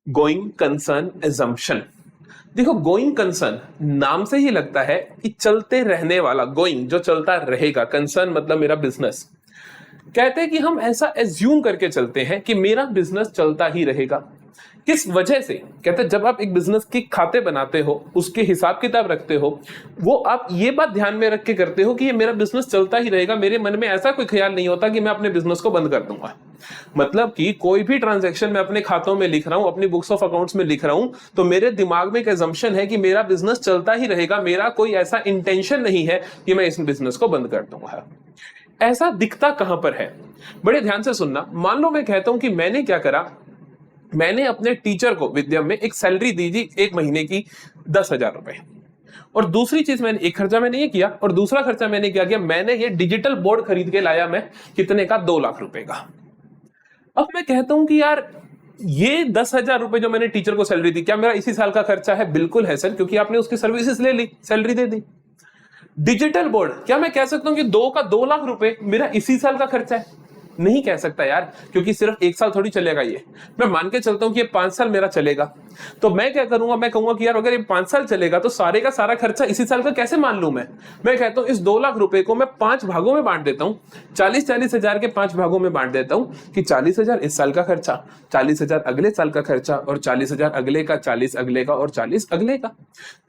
Going concern assumption. देखो, going concern नाम से ही लगता है कि चलते रहने वाला, गोइंग जो चलता रहेगा, कंसर्न मतलब मेरा बिजनेस। कहते हैं कि हम ऐसा एज्यूम करके चलते हैं कि मेरा बिजनेस चलता ही रहेगा। किस वजह से? कहते हैं जब आप एक बिजनेस के खाते बनाते हो, उसके हिसाब किताब रखते हो, वो आप ये बात ध्यान में रख के करते हो कि ये मेरा बिजनेस चलता ही रहेगा। मेरे मन में ऐसा कोई ख्याल नहीं होता कि मैं अपने बिजनेस को बंद कर दूंगा। मतलब कि कोई भी ट्रांजैक्शन मैं अपने खातों में लिख रहा हूं, अपनी बुक्स ऑफ अकाउंट्स में लिख रहा हूं, तो मेरे दिमाग में एक एजम्पशन है कि मेरा बिजनेस चलता ही रहेगा। मेरा कोई ऐसा इंटेंशन नहीं है कि मैं इस बिजनेस को बंद कर दूंगा। ऐसा दिखता कहां पर है? बड़े ध्यान से सुनना। मान लो मैं कहता हूं कि मैंने क्या करा, मैंने अपने टीचर को विद्या में एक सैलरी दी थी एक महीने की 10,000 रुपए। और दूसरी चीज, मैंने एक खर्चा मैंने ये किया और दूसरा खर्चा मैंने क्या किया, मैंने ये डिजिटल बोर्ड खरीद के लाया। मैं कितने का? 2 लाख रुपए का। अब मैं कहता हूं कि यार ये 10,000 रुपए जो मैंने टीचर को सैलरी दी, क्या मेरा इसी साल का खर्चा है? बिल्कुल है सर, क्योंकि आपने उसकी सर्विसेज ले ली, सैलरी दे दी। डिजिटल बोर्ड, क्या मैं कह सकता हूं कि 2 रुपए मेरा इसी साल का खर्चा है? नहीं कह सकता यार, क्योंकि सिर्फ 1 साल थोड़ी चलेगा ये। मैं मान के चलता हूं कि ये 5 साल मेरा चलेगा। तो मैं क्या करूंगा, मैं कहूंगा कि यार अगर ये 5 साल चलेगा तो सारे का सारा खर्चा इसी साल का कैसे मान लूं मैं कहता हूं इस 2 लाख रुपए को मैं 5 भागों में बांट देता हूं। 40-40 हजार के 5 भागों में बांट देता हूं कि 40,000 इस साल का खर्चा, 40,000 अगले साल का खर्चा और 40,000 अगले का, 40 अगले का और 40 अगले का।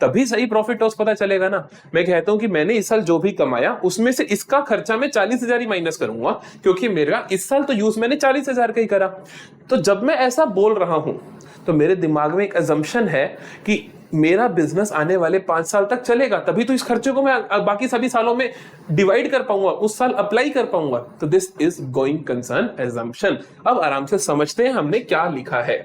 तभी सही प्रॉफिट लॉस पता चलेगा ना। मैं कहता हूं कि मैंने इस साल जो भी कमाया उसमें से इसका खर्चा मैं 40,000 ही माइनस करूंगा, क्योंकि मेरा इस साल तो यूज मैंने 40,000 का ही करा। तो जब मैं ऐसा बोल रहा हूं तो मेरे दिमाग में एक अजम्पशन है कि मेरा बिजनेस आने वाले 5 साल तक चलेगा, तभी तो इस खर्चे को मैं बाकी सभी सालों में डिवाइड कर पाऊंगा, उस साल अप्लाई कर पाऊंगा। तो this is going concern assumption. अब आराम से समझते हैं हमने क्या लिखा है।